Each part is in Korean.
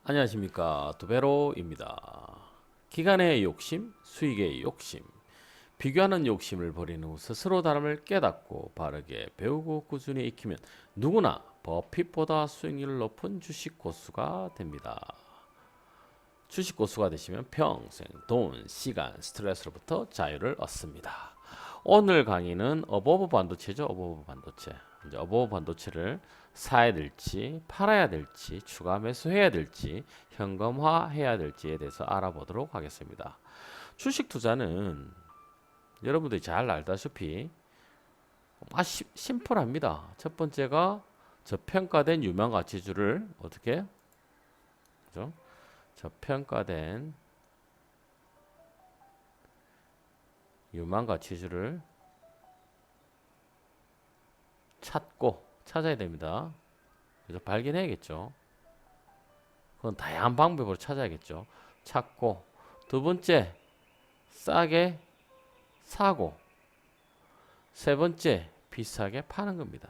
안녕하십니까, 두베로입니다. 기간의 욕심, 수익의 욕심, 비교하는 욕심을 버린 후 스스로 다름을 깨닫고 바르게 배우고 꾸준히 익히면 누구나 버핏보다 수익률 높은 주식 고수가 됩니다. 주식 고수가 되시면 평생 돈, 시간, 스트레스로부터 자유를 얻습니다. 오늘 강의는 어버브 반도체죠. 어버브 반도체. 이제 어버브 반도체를 사야 될지 팔아야 될지 추가 매수해야 될지 현금화해야 될지에 대해서 알아보도록 하겠습니다. 주식 투자는 여러분들이 잘 알다시피 심플합니다. 첫 번째가 저평가된 유망 가치주를 어떻게 그죠? 저평가된 유망 가치주를 찾아야 됩니다. 그래서 발견해야겠죠. 그건 다양한 방법으로 찾아야겠죠. 찾고 두 번째 싸게 사고 세 번째 비싸게 파는 겁니다.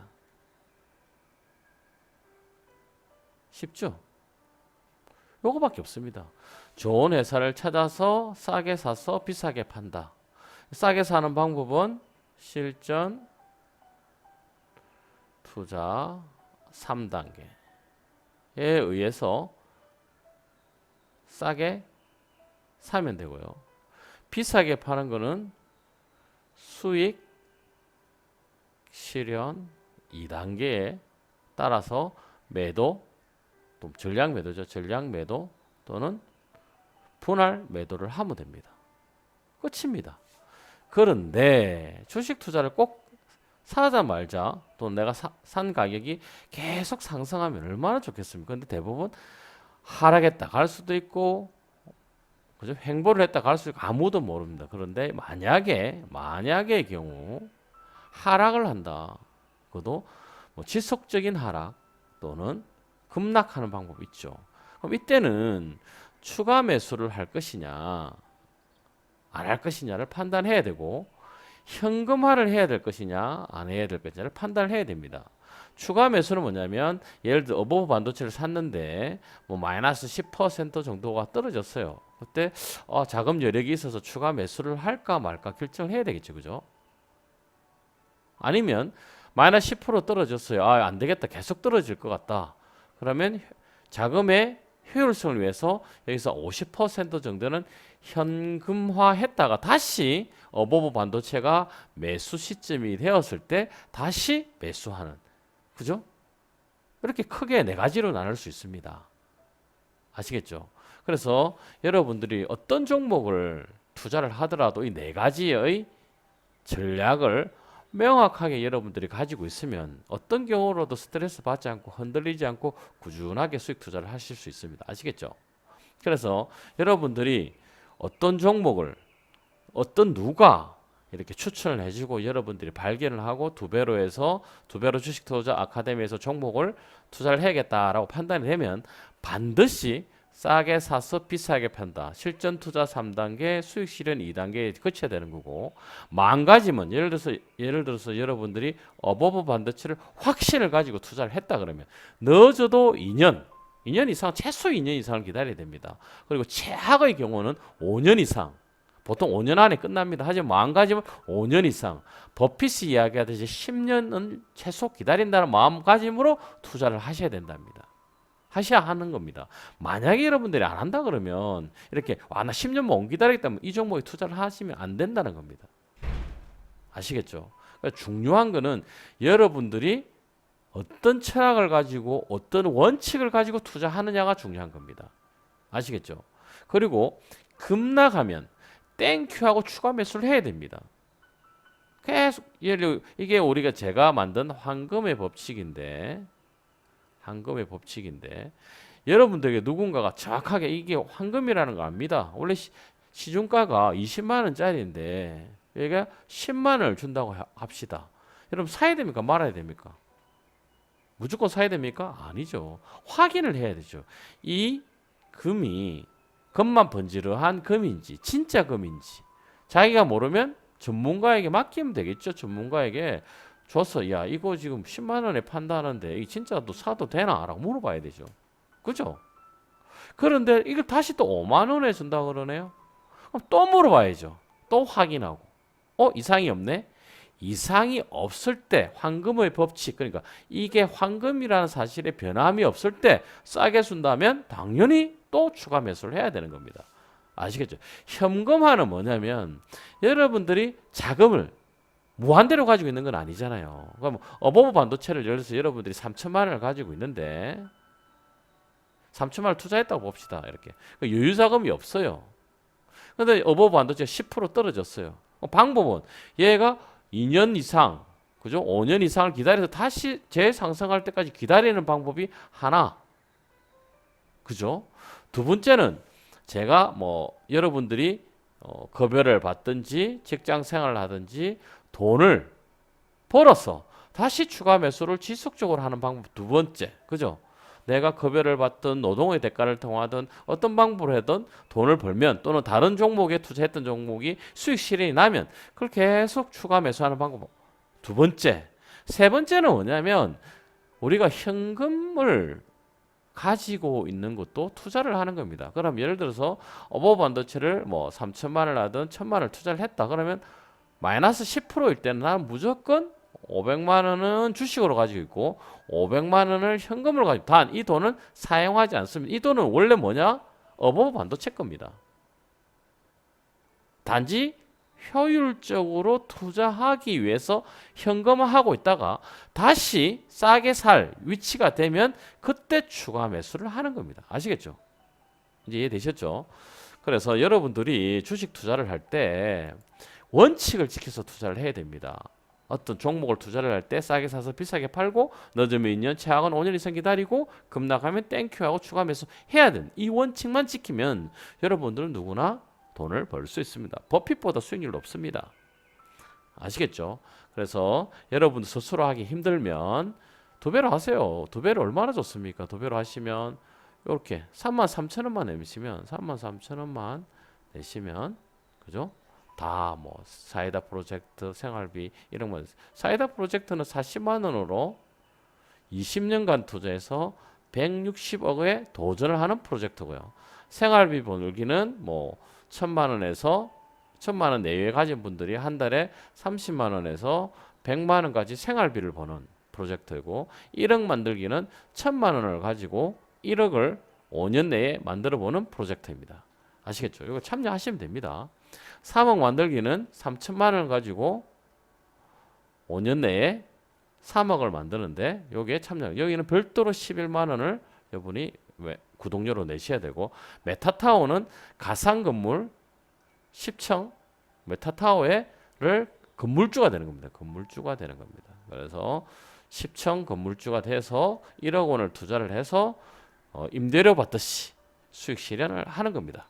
쉽죠? 요거밖에 없습니다. 좋은 회사를 찾아서 싸게 사서 비싸게 판다. 싸게 사는 방법은 실전 투자 3단계에 의해서 싸게 사면 되고요. 비싸게 파는 거는 수익 실현 2단계에 따라서 매도, 또 전량 매도죠. 전량 매도 또는 분할 매도를 하면 됩니다. 끝입니다. 그런데 주식 투자를 꼭 사자 말자 또 내가 산 가격이 계속 상승하면 얼마나 좋겠습니까? 근데 대부분 하락했다 갈 수도 있고 그죠? 횡보를 했다 갈 수도 있고 아무도 모릅니다. 그런데 만약의 경우 하락을 한다. 그것도 뭐 지속적인 하락 또는 급락하는 방법이 있죠. 그럼 이때는 추가 매수를 할 것이냐 안 할 것이냐를 판단해야 되고 현금화를 해야 될 것이냐 안 해야 될 것이냐를 판단을 해야 됩니다. 추가 매수는 뭐냐면 예를 들어 어버브 반도체를 샀는데 뭐 마이너스 10% 정도가 떨어졌어요. 그때 자금 여력이 있어서 추가 매수를 할까 말까 결정을 해야 되겠죠. 그죠? 아니면 마이너스 10% 떨어졌어요. 안 되겠다. 계속 떨어질 것 같다. 그러면 자금의 효율성을 위해서 여기서 50% 정도는 현금화했다가 다시 어버브 반도체가 매수 시점이 되었을 때 다시 매수하는 그죠? 이렇게 크게 네 가지로 나눌 수 있습니다. 아시겠죠? 그래서 여러분들이 어떤 종목을 투자를 하더라도 이 네 가지의 전략을 명확하게 여러분들이 가지고 있으면 어떤 경우로도 스트레스 받지 않고 흔들리지 않고 꾸준하게 수익 투자를 하실 수 있습니다. 아시겠죠? 그래서 여러분들이 어떤 종목을 누가 이렇게 추천을 해주고 여러분들이 발견을 하고 두배로 주식 투자 아카데미에서 종목을 투자를 해야겠다라고 판단이 되면 반드시 싸게 사서 비싸게 판다. 실전 투자 3단계, 수익 실현 2단계에 거쳐야 되는 거고 망가지면 예를 들어서 여러분들이 어버브 반도체를 확신을 가지고 투자를 했다 그러면 늦어도 2년 이상 최소 2년 이상을 기다려야 됩니다. 그리고 최악의 경우는 5년 이상 보통 5년 안에 끝납니다. 하지만 마음가짐은 5년 이상 버핏이 이야기하듯이 10년은 최소 기다린다는 마음가짐으로 투자를 하셔야 된답니다. 하셔야 하는 겁니다. 만약에 여러분들이 안 한다 그러면 이렇게 나 10년 못 기다리겠다면 이 종목에 투자를 하시면 안 된다는 겁니다. 아시겠죠? 그러니까 중요한 거는 여러분들이 어떤 철학을 가지고 어떤 원칙을 가지고 투자하느냐가 중요한 겁니다. 아시겠죠? 그리고 급락하면 땡큐하고 추가 매수를 해야 됩니다. 계속 이게 우리가 제가 만든 황금의 법칙인데 여러분들에게 누군가가 정확하게 이게 황금이라는 거 압니다. 원래 시중가가 20만 원짜리인데 얘가 10만 원을 준다고 합시다. 여러분 사야 됩니까? 말아야 됩니까? 무조건 사야 됩니까? 아니죠. 확인을 해야 되죠. 이 금이 금만 번지르한 금인지 진짜 금인지 자기가 모르면 전문가에게 맡기면 되겠죠. 전문가에게 줘서 야 이거 지금 10만 원에 판다는데 이 진짜 너 사도 되나? 라고 물어봐야 되죠. 그죠? 그런데 이걸 다시 또 5만 원에 준다 그러네요. 그럼 또 물어봐야죠. 또 확인하고. 이상이 없네? 이상이 없을 때 황금의 법칙, 그러니까 이게 황금이라는 사실에 변함이 없을 때 싸게 준다면 당연히 또 추가 매수를 해야 되는 겁니다. 아시겠죠? 현금화는 뭐냐면 여러분들이 자금을 무한대로 가지고 있는 건 아니잖아요. 그럼 어버버 반도체를 예를 들어서 여러분들이 3천만 원을 가지고 있는데 3천만 원 투자했다고 봅시다. 이렇게 여유 자금이 없어요. 근데 어버버 반도체가 10% 떨어졌어요. 방법은 얘가 2년 이상, 그죠? 5년 이상을 기다려서 다시 재상승할 때까지 기다리는 방법이 하나. 그죠? 두 번째는 제가 뭐 여러분들이 급여를 받든지 직장 생활을 하든지 돈을 벌어서 다시 추가 매수를 지속적으로 하는 방법 두 번째. 그죠? 내가 급여를 받든 노동의 대가를 통하든 어떤 방법으로 하든 돈을 벌면 또는 다른 종목에 투자했던 종목이 수익 실현이 나면 그걸 계속 추가 매수하는 방법 두 번째. 세 번째는 뭐냐면 우리가 현금을 가지고 있는 것도 투자를 하는 겁니다. 그럼 예를 들어서 어버버 반도체를 뭐 3천만 원을 하든 1천만 원을 투자를 했다. 그러면 마이너스 10%일 때는 난 무조건 500만 원은 주식으로 가지고 있고 500만 원을 현금으로 가지고 단 이 돈은 사용하지 않습니다. 이 돈은 원래 뭐냐? 어버버 반도체 겁니다. 단지 효율적으로 투자하기 위해서 현금화하고 있다가 다시 싸게 살 위치가 되면 그때 추가 매수를 하는 겁니다. 아시겠죠? 이제 이해되셨죠? 그래서 여러분들이 주식 투자를 할 때 원칙을 지켜서 투자를 해야 됩니다. 어떤 종목을 투자를 할 때 싸게 사서 비싸게 팔고 늦으면 2년, 최악은 5년 이상 기다리고 급락하면 땡큐하고 추가 매수 해야 되는 이 원칙만 지키면 여러분들은 누구나 돈을 벌 수 있습니다. 버핏보다 수익률 높습니다. 아시겠죠? 그래서 여러분들 스스로 하기 힘들면 두 배로 하세요. 두 배로 얼마나 좋습니까? 두 배로 하시면 이렇게 33,000원만 내시면 33,000원만 내시면 그죠? 다 뭐 사이다 프로젝트 생활비 이런 거 사이다 프로젝트는 40만 원으로 20년간 투자해서 160억에 도전을 하는 프로젝트고요. 생활비 벌기는 뭐 1,000만 원에서 1,000만 원 내외에 가진 분들이 한 달에 30만 원에서 100만 원까지 생활비를 버는 프로젝트이고 1억 만들기는 1,000만 원을 가지고 1억을 5년 내에 만들어 보는 프로젝트입니다. 아시겠죠? 이거 참여하시면 됩니다. 3억 만들기는 3천만 원을 가지고 5년 내에 3억을 만드는데 여기에 참여. 여기는 별도로 11만 원을 여러분이 구독료로 내셔야 되고 메타타워는 가상 건물 10층 메타타워를 건물주가 되는 겁니다. 건물주가 되는 겁니다. 그래서 10층 건물주가 돼서 1억 원을 투자를 해서 임대료 받듯이 수익 실현을 하는 겁니다.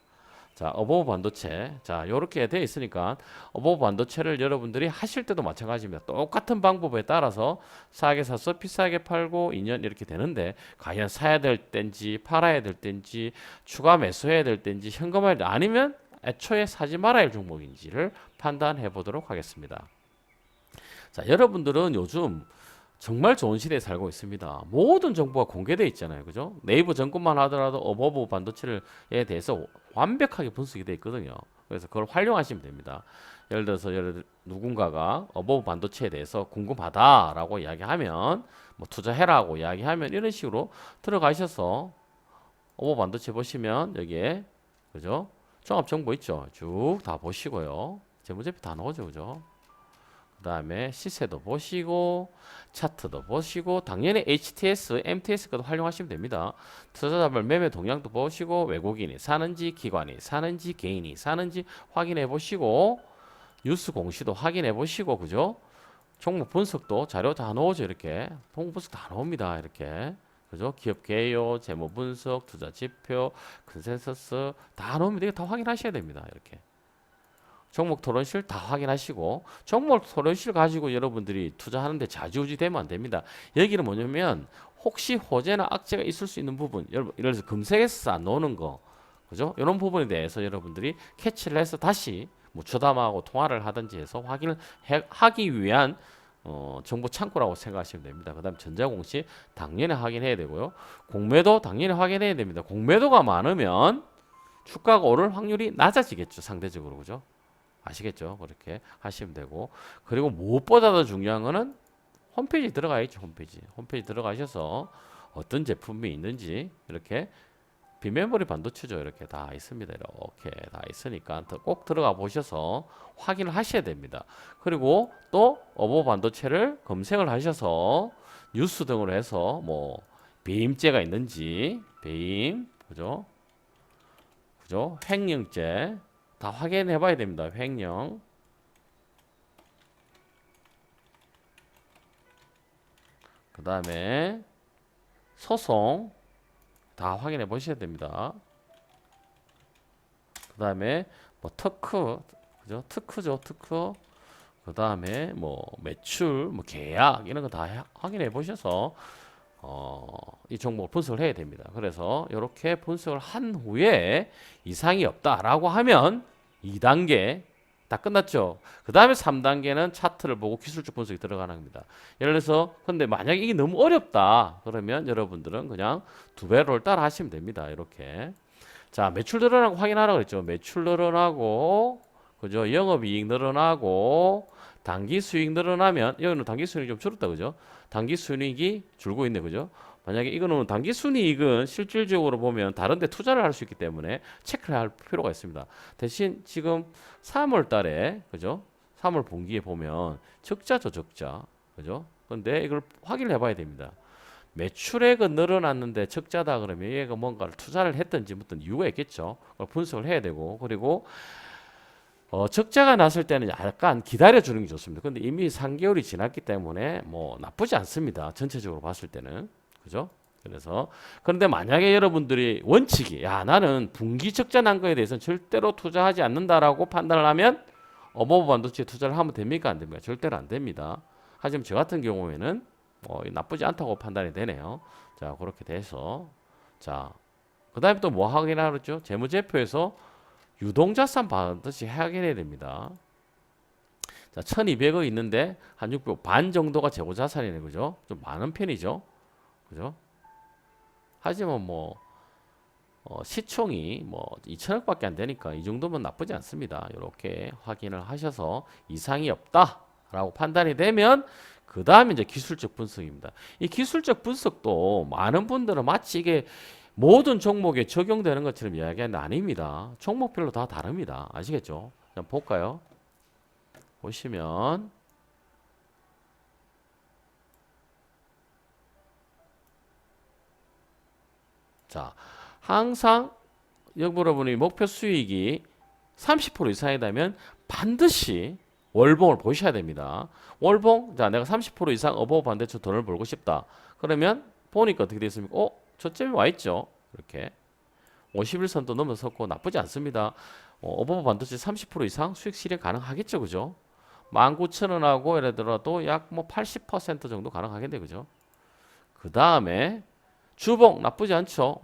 자, 어버버 반도체. 자, 요렇게 되어 있으니까 어버버 반도체를 여러분들이 하실 때도 마찬가지입니다. 똑같은 방법에 따라서 싸게 사서 비싸게 팔고 2년 이렇게 되는데 과연 사야 될 때인지 팔아야 될 때인지 추가 매수해야 될 때인지 현금화해야 될 아니면 애초에 사지 말아야 할 종목인지를 판단해 보도록 하겠습니다. 자, 여러분들은 요즘 정말 좋은 시대에 살고 있습니다. 모든 정보가 공개되어 있잖아요. 그죠? 네이버 점검만 하더라도 어버버 반도체에 대해서 완벽하게 분석이 되어 있거든요. 그래서 그걸 활용하시면 됩니다. 예를 들어서 누군가가 어버버 반도체에 대해서 궁금하다라고 이야기하면 뭐 투자해라고 이야기하면 이런 식으로 들어가셔서 어버버 반도체 보시면 여기에 그죠? 종합 정보 있죠. 쭉 다 보시고요. 재무제표 다 나오죠. 그죠? 그 다음에 시세도 보시고 차트도 보시고 당연히 HTS, MTS까지 활용하시면 됩니다. 투자자별 매매 동향도 보시고 외국인이 사는지 기관이 사는지 개인이 사는지 확인해 보시고 뉴스 공시도 확인해 보시고 그죠? 종목 분석도 자료 다 나오죠. 이렇게 종목 분석 다 나옵니다. 이렇게 그죠? 기업 개요, 재무 분석, 투자 지표, 컨센서스 다 나옵니다. 이거 다 확인하셔야 됩니다. 이렇게 종목 토론실 다 확인하시고 종목 토론실 가지고 여러분들이 투자하는데 좌지우지 되면 안 됩니다. 여기는 뭐냐면 혹시 호재나 악재가 있을 수 있는 부분 예를 들어서 검색해서 안 나오는 거 그죠? 이런 부분에 대해서 여러분들이 캐치를 해서 다시 뭐 주담하고 통화를 하든지 해서 확인을 하기 위한 정보 창고라고 생각하시면 됩니다. 그 다음 전자공시 당연히 확인해야 되고요. 공매도 당연히 확인해야 됩니다. 공매도가 많으면 주가가 오를 확률이 낮아지겠죠. 상대적으로. 그죠? 아시겠죠? 그렇게 하시면 되고. 그리고 무엇보다 더 중요한 거는 홈페이지 들어가야죠. 홈페이지 들어가셔서 어떤 제품이 있는지 이렇게 비메모리 반도체죠. 이렇게 다 있습니다. 이렇게 다 있으니까 꼭 들어가 보셔서 확인을 하셔야 됩니다. 그리고 또 어버 반도체를 검색을 하셔서 뉴스 등으로 해서 뭐 배임죄가 있는지 배임 그죠? 횡령죄 다 확인해 봐야 됩니다. 횡령 그 다음에 소송 다 확인해 보셔야 됩니다. 그 다음에 뭐 그죠? 특허. 그 다음에 뭐 매출, 뭐 계약 이런 거 다 확인해 보셔서 이 종목을 분석을 해야 됩니다. 그래서 이렇게 분석을 한 후에 이상이 없다라고 하면 2단계 다 끝났죠. 그 다음에 3단계는 차트를 보고 기술적 분석이 들어가는 겁니다. 예를 들어서 근데 만약에 이게 너무 어렵다 그러면 여러분들은 그냥 두 배로를 따라 하시면 됩니다. 이렇게 자 매출 늘어나고 확인하라고 그랬죠. 매출 늘어나고 그죠? 영업이익 늘어나고 단기 수익 늘어나면 여기는 단기 수익이 좀 줄었다 그죠? 단기 순이익이 줄고 있네 그죠? 만약에 이거는 단기 순이익은 실질적으로 보면 다른 데 투자를 할 수 있기 때문에 체크를 할 필요가 있습니다. 대신 지금 3월 달에 그죠? 3월 분기에 보면 적자죠 적자 그죠? 근데 이걸 확인을 해봐야 됩니다. 매출액은 늘어났는데 적자다 그러면 얘가 뭔가를 투자를 했든지 무슨 이유가 있겠죠. 그걸 분석을 해야 되고 그리고 적자가 났을 때는 약간 기다려주는 게 좋습니다. 근데 이미 3개월이 지났기 때문에 뭐 나쁘지 않습니다. 전체적으로 봤을 때는. 그죠? 그래서 그런데 만약에 여러분들이 원칙이 야 나는 분기 적자 난 거에 대해서는 절대로 투자하지 않는다라고 판단을 하면 어버버 반도체에 투자를 하면 됩니까? 안 됩니까? 절대로 안 됩니다. 하지만 저 같은 경우에는 나쁘지 않다고 판단이 되네요. 자 그렇게 돼서 자 그 다음에 또 뭐 확인하라 그랬죠? 재무제표에서 유동자산 반드시 확인해야 됩니다. 자, 1200억 있는데 한 600억 반 정도가 재고자산이네. 그죠? 좀 많은 편이죠. 그죠? 하지만 뭐 시총이 뭐 2천억밖에 안 되니까 이 정도면 나쁘지 않습니다. 이렇게 확인을 하셔서 이상이 없다라고 판단이 되면 그 다음에 이제 기술적 분석입니다. 이 기술적 분석도 많은 분들은 마치 이게 모든 종목에 적용되는 것처럼 이야기하는 아닙니다. 종목별로 다 다릅니다. 아시겠죠? 한번 볼까요? 보시면 자 항상 여러분이 목표 수익이 30% 이상이라면 반드시 월봉을 보셔야 됩니다. 월봉 자 내가 30% 이상 어버버 반대쪽 돈을 벌고 싶다. 그러면 보니까 어떻게 되겠습니까? 저점이 와 있죠. 이렇게 51선도 넘어섰고 나쁘지 않습니다. 어버버 반도체 30% 이상 수익 실현 가능하겠죠. 그죠? 19,000원하고 예를 들어도 약 뭐 80% 정도 가능하겠네. 그죠? 그 다음에 주봉 나쁘지 않죠.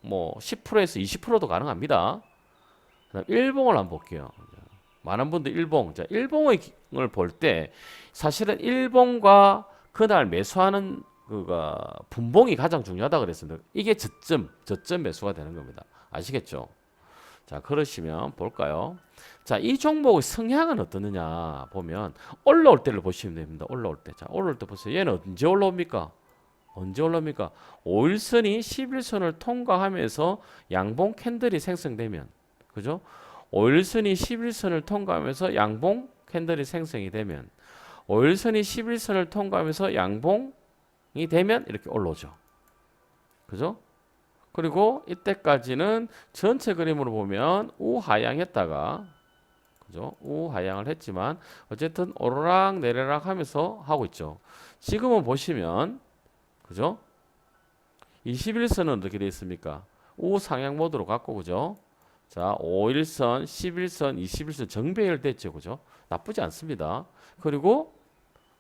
뭐 10%에서 20%도 가능합니다. 그다음 일봉을 한번 볼게요. 많은 분들 일봉. 자, 일봉을 볼 때 사실은 일봉과 그날 매수하는 그가 분봉이 가장 중요하다 그랬습니다. 이게 저점 매수가 되는 겁니다. 아시겠죠? 자, 그러시면 볼까요? 자, 이 종목의 성향은 어떠느냐 보면 올라올 때를 보시면 됩니다. 올라올 때. 자, 올라올 때 보세요. 얘는 언제 올라옵니까? 언제 올라옵니까? 5일선이 11선을 통과하면서 양봉 캔들이 생성되면 그죠? 5일선이 11선을 통과하면서 양봉 캔들이 생성이 되면 5일선이 11선을 통과하면서 양봉 이 되면 이렇게 올라오죠. 그죠? 그리고 이때까지는 전체 그림으로 보면 우하향했다가 그죠? 우하향을 했지만 어쨌든 오르락 내리락 하면서 하고 있죠. 지금은 보시면 그죠? 21선은 어떻게 되어 있습니까? 우상향 모드로 갔고 그죠? 자, 5일선, 11선, 21선 정배열 됐죠. 그죠? 나쁘지 않습니다. 그리고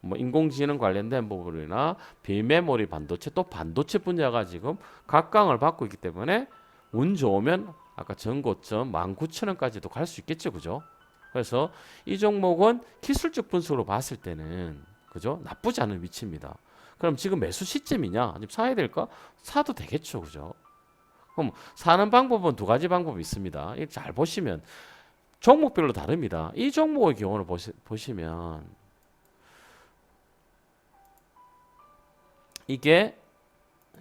뭐 인공지능 관련된 부분이나 비메모리 반도체 또 반도체 분야가 지금 각광을 받고 있기 때문에 운 좋으면 아까 전고점 19,000원까지도 갈 수 있겠죠. 그죠? 그래서 이 종목은 기술적 분석으로 봤을 때는 그죠? 나쁘지 않은 위치입니다. 그럼 지금 매수 시점이냐? 지금 사야 될까? 사도 되겠죠, 그죠? 그럼 사는 방법은 두 가지 방법이 있습니다. 이거 잘 보시면 종목별로 다릅니다. 이 종목의 경우를 보시면 이게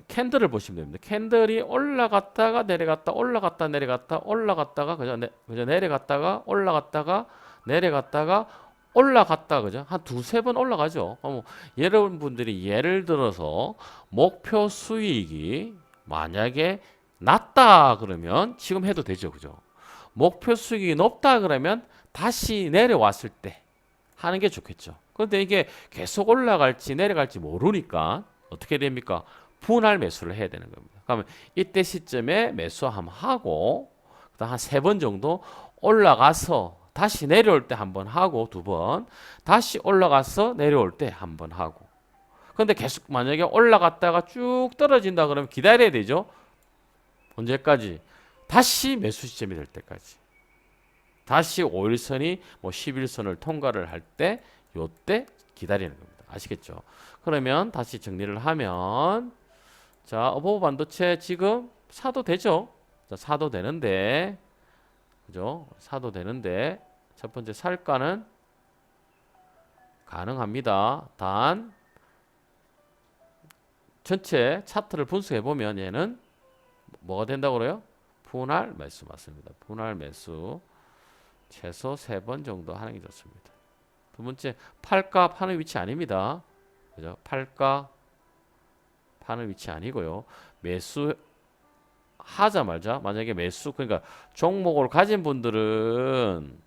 캔들을 보시면 됩니다. 캔들이 올라갔다가 내려갔다 올라갔다 내려갔다 올라갔다가 그죠? 그죠? 내려갔다가 올라갔다가 내려갔다가 올라갔다 그죠? 한 두세 번 올라가죠. 여러분들이 예를 들어서 목표 수익이 만약에 낮다 그러면 지금 해도 되죠. 그죠? 목표 수익이 높다 그러면 다시 내려왔을 때 하는 게 좋겠죠. 그런데 이게 계속 올라갈지 내려갈지 모르니까 어떻게 됩니까? 분할 매수를 해야 되는 겁니다. 그러면 이때 시점에 매수 한번 하고 그다음 한 세 번 정도 올라가서 다시 내려올 때 한 번 하고 두 번 다시 올라가서 내려올 때 한 번 하고 그런데 계속 만약에 올라갔다가 쭉 떨어진다 그러면 기다려야 되죠. 언제까지? 다시 매수 시점이 될 때까지. 다시 5일선이 뭐 11선을 통과를 할 때 요때 기다리는 겁니다. 아시겠죠? 그러면 다시 정리를 하면 자, 어버버 반도체 지금 사도 되죠? 자, 사도 되는데 그죠? 사도 되는데 첫 번째 살가는 가능합니다. 단 전체 차트를 분석해 보면 얘는 뭐가 된다고 그래요? 분할 매수 맞습니다. 분할 매수 최소 3번 정도 하는 게 좋습니다. 두 번째 팔가 파는 위치 아닙니다. 그죠? 팔가 파는 위치 아니고요. 매수 하자마자 만약에 매수 그러니까 종목을 가진 분들은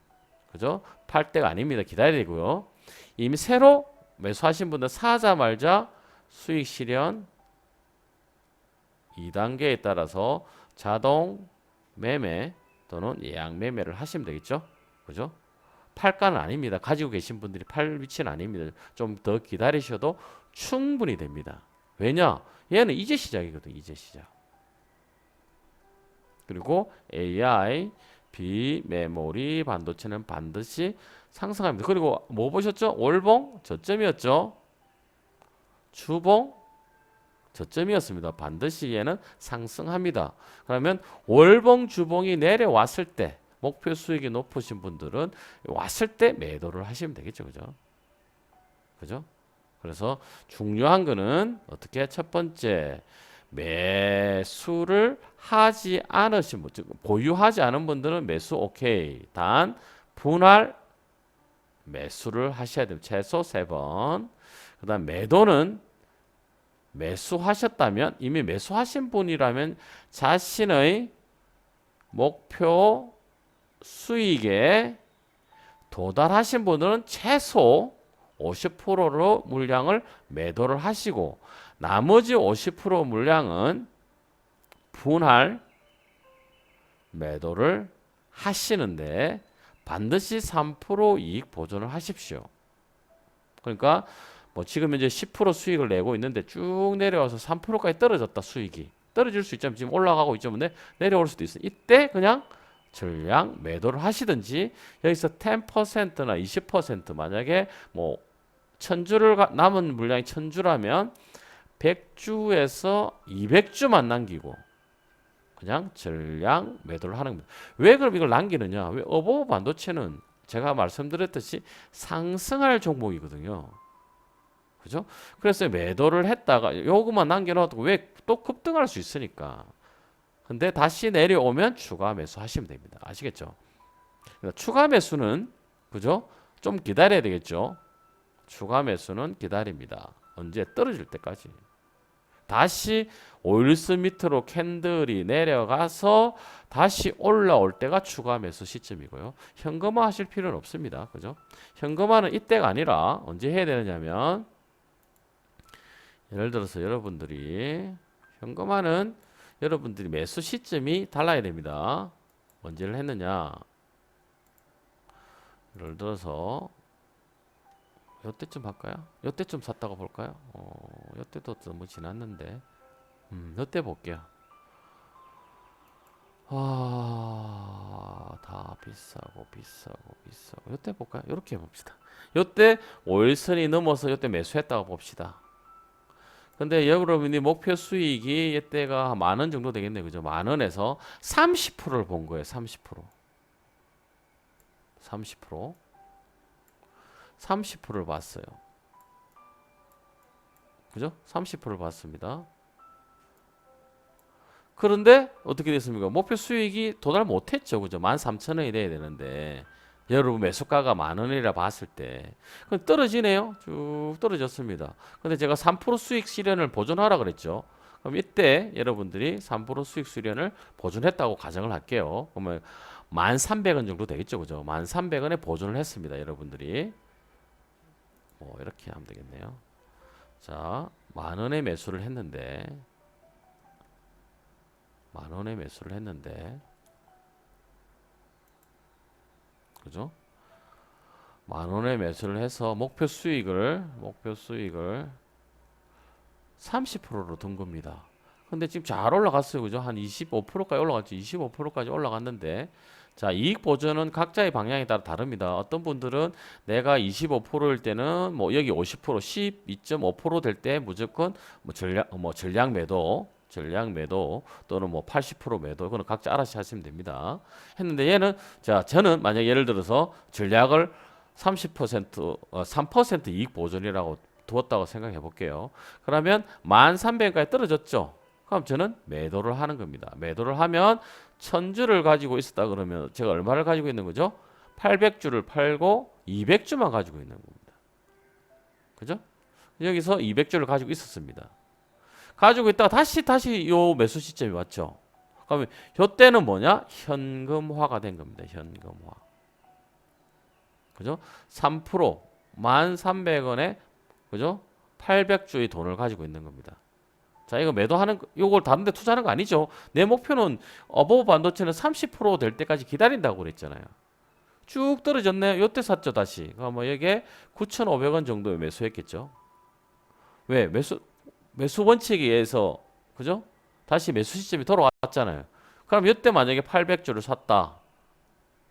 그죠? 팔 때가 아닙니다. 기다려야 되고요. 이미 새로 매수하신 분들 사자마자 수익 실현 2단계에 따라서 자동 매매 또는 예약 매매를 하시면 되겠죠. 그죠? 팔가는 아닙니다. 가지고 계신 분들이 팔 위치는 아닙니다. 좀 더 기다리셔도 충분히 됩니다. 왜냐? 얘는 이제 시작이거든. 이제 시작. 그리고 AI, 비메모리 반도체는 반드시 상승합니다. 그리고 뭐 보셨죠? 월봉 저점이었죠. 주봉 저점이었습니다. 반드시 얘는 상승합니다. 그러면 월봉 주봉이 내려왔을 때 목표 수익이 높으신 분들은 왔을 때 매도를 하시면 되겠죠. 그죠? 그죠? 그래서 중요한 거는 어떻게 첫 번째 매수를 하지 않으신 분, 즉 보유하지 않은 분들은 매수 오케이. 단 분할 매수를 하셔야 됩니다. 최소 3번. 그다음 매도는 매수하셨다면 이미 매수하신 분이라면 자신의 목표 수익에 도달하신 분들은 최소 50%로 물량을 매도를 하시고 나머지 50% 물량은 분할 매도를 하시는데 반드시 3% 이익 보존을 하십시오. 그러니까 뭐 지금 현재 10% 수익을 내고 있는데 쭉 내려와서 3%까지 떨어졌다 수익이 떨어질 수 있지만 지금 올라가고 있죠. 근데 내려올 수도 있어요. 이때 그냥 전량 매도를 하시든지 여기서 10%나 20% 만약에 뭐 1000주를 남은 물량이 1000주라면 100주에서 200주만 남기고 그냥 전량 매도를 하는 겁니다. 왜 그럼 이걸 남기느냐? 왜 어버버 반도체는 제가 말씀드렸듯이 상승할 종목이거든요. 그죠? 그래서 매도를 했다가 요것만 남겨놓고 왜 또 급등할 수 있으니까. 근데 다시 내려오면 추가 매수 하시면 됩니다. 아시겠죠? 그러니까 추가 매수는 그죠? 좀 기다려야 되겠죠? 추가 매수는 기다립니다. 언제 떨어질 때까지. 다시 5일선 밑으로 캔들이 내려가서 다시 올라올 때가 추가 매수 시점이고요. 현금화 하실 필요는 없습니다. 그죠? 현금화는 이때가 아니라 언제 해야 되느냐면 예를 들어서 여러분들이 현금화는 여러분들이 매수 시점이 달라야 됩니다. 언제를 했느냐? 예를 들어서 요때쯤 할까요? 요때쯤 샀다고 볼까요? 요때도 너무 지났는데 요때 볼게요. 다 다 비싸고 비싸고 비싸고. 이때 볼까요? 이렇게 봅시다. 이때 5일선이 넘어서 이때 매수했다고 봅시다. 근데 여러분이 목표 수익이 이때가 10,000원 정도 되겠네요. 그죠? 10,000원에서 30%를 본 거예요. 30%. 30%. 30%를 봤어요. 그죠? 30%를 봤습니다. 그런데 어떻게 됐습니까? 목표 수익이 도달 못했죠. 그죠? 13,000원이 돼야 되는데 여러분 매수가가 10,000원이라 봤을 때 떨어지네요. 쭉 떨어졌습니다. 근데 제가 3% 수익 실현을 보존하라 그랬죠. 그럼 이때 여러분들이 3% 수익 실현을 보존했다고 가정을 할게요. 그러면 1,300원 정도 되겠죠. 그죠? 1,300원에 보존을 했습니다. 여러분들이 뭐 이렇게 하면 되겠네요. 자, 10,000원에 매수를 했는데 10,000원에 매수를 했는데 그죠? 10,000원에 매수를 해서 목표 수익을 30%로 둔 겁니다. 근데 지금 잘 올라갔어요. 그죠? 한 25%까지 올라갔죠. 25%까지 올라갔는데 자, 이익 보전은 각자의 방향에 따라 다릅니다. 어떤 분들은 내가 25%일 때는 뭐 여기 50%, 12.5% 될 때 무조건 뭐 전량 매도 또는 뭐 80% 매도 그거는 각자 알아서 하시면 됩니다. 했는데 얘는 자, 저는 만약 예를 들어서 전략을 30% 3% 이익 보전이라고 두었다고 생각해 볼게요. 그러면 1,300원까지 떨어졌죠. 그럼 저는 매도를 하는 겁니다. 매도를 하면 1,000주를 가지고 있었다 그러면 제가 얼마를 가지고 있는 거죠? 800주를 팔고 200주만 가지고 있는 겁니다. 그죠? 여기서 200주를 가지고 있었습니다. 가지고 있다가 다시 요 매수 시점이 왔죠. 그러면 이때는 뭐냐? 현금화가 된 겁니다. 현금화. 그죠? 3% 1,300원에 그죠? 800주의 돈을 가지고 있는 겁니다. 자, 이거 매도하는 요걸 다른 데 투자하는 거 아니죠. 내 목표는 어버브 반도체는 30%될 때까지 기다린다고 그랬잖아요. 쭉 떨어졌네. 요때 샀죠, 다시. 그럼 여기에 9,500원 정도에 매수했겠죠. 왜? 매수 원칙에 의해서 그죠? 다시 매수 시점이 돌아왔잖아요. 그럼 이때 만약에 800주를 샀다.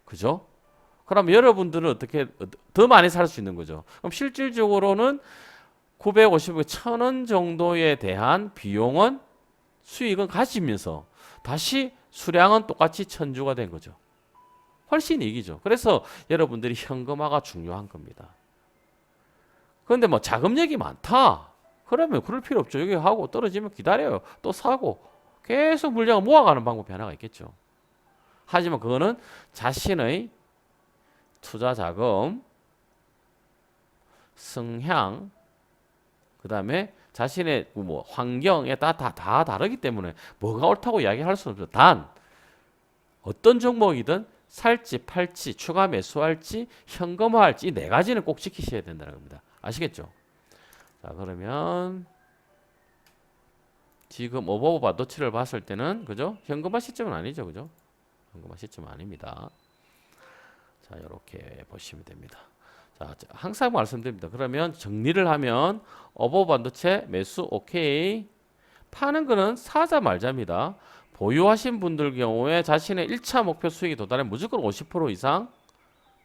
그죠? 그럼 여러분들은 어떻게 더 많이 살 수 있는 거죠. 그럼 실질적으로는 950원, 1,000원 정도에 대한 비용은 수익은 가지면서 다시 수량은 똑같이 1,000주가 된 거죠. 훨씬 이익이죠. 그래서 여러분들이 현금화가 중요한 겁니다. 그런데 뭐 자금력이 많다. 그러면 그럴 필요 없죠. 여기 하고 떨어지면 기다려요. 또 사고 계속 물량을 모아가는 방법이 하나가 있겠죠. 하지만 그거는 자신의 투자 자금, 성향, 그 다음에 자신의 뭐 환경에 다 다르기 때문에 뭐가 옳다고 이야기할 수는 없죠. 단 어떤 종목이든 살지 팔지 추가 매수할지 현금화할지 이 네 가지는 꼭 지키셔야 된다는 겁니다. 아시겠죠? 자, 그러면 지금 오버버 반도체를 봤을 때는 그죠? 현금화 시점은 아니죠. 그죠? 현금화 시점은 아닙니다. 자, 이렇게 보시면 됩니다. 자, 항상 말씀드립니다. 그러면 정리를 하면 어버버 반도체 매수 오케이. 파는 거는 사자 말자입니다. 보유하신 분들 경우에 자신의 1차 목표 수익이 도달하면 무조건 50% 이상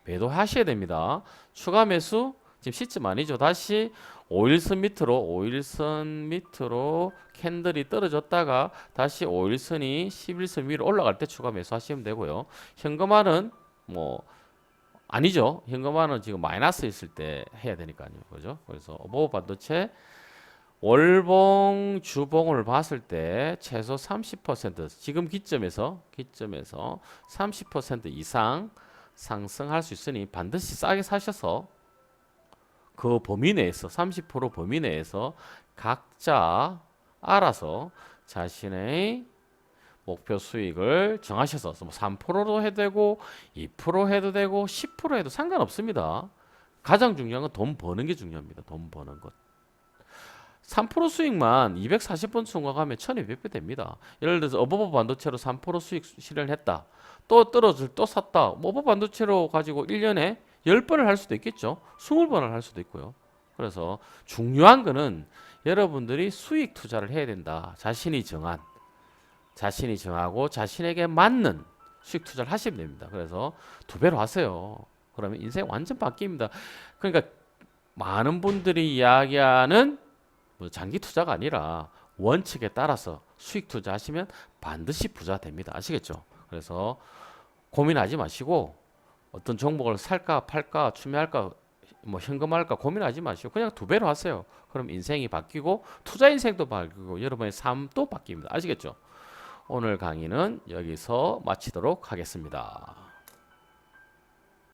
매도하셔야 됩니다. 추가 매수 지금 시점 아니죠. 다시 5일선 밑으로 캔들이 떨어졌다가 다시 5일선이 11선 위로 올라갈 때 추가 매수하시면 되고요. 현금화는 뭐 아니죠. 현금화는 지금 마이너스 있을 때 해야 되니까요. 그죠? 그래서 어버버 반도체 월봉 주봉을 봤을 때 최소 30% 지금 기점에서 30% 이상 상승할 수 있으니 반드시 싸게 사셔서 그 범위 내에서 30% 범위 내에서 각자 알아서 자신의 목표 수익을 정하셔서 뭐 3%도 해도 되고 2% 해도 되고 10% 해도 상관없습니다. 가장 중요한 건 돈 버는 게 중요합니다. 돈 버는 것. 3% 수익만 240번 순가하면 1200배 됩니다. 예를 들어서 어버버 반도체로 3% 수익 실현했다. 또 떨어질 또 샀다. 어버버 반도체로 가지고 1년에 10번을 할 수도 있겠죠. 20번을 할 수도 있고요. 그래서 중요한 거는 여러분들이 수익 투자를 해야 된다. 자신이 정하고 자신에게 맞는 수익 투자를 하시면 됩니다. 그래서 2배로 하세요. 그러면 인생 완전 바뀝니다. 그러니까 많은 분들이 이야기하는 뭐 장기 투자가 아니라 원칙에 따라서 수익 투자하시면 반드시 부자 됩니다. 아시겠죠? 그래서 고민하지 마시고 어떤 종목을 살까 팔까 추매할까 뭐 현금할까 고민하지 마시고 그냥 2배로 하세요. 그럼 인생이 바뀌고 투자 인생도 바뀌고 여러분의 삶도 바뀝니다. 아시겠죠? 오늘 강의는 여기서 마치도록 하겠습니다.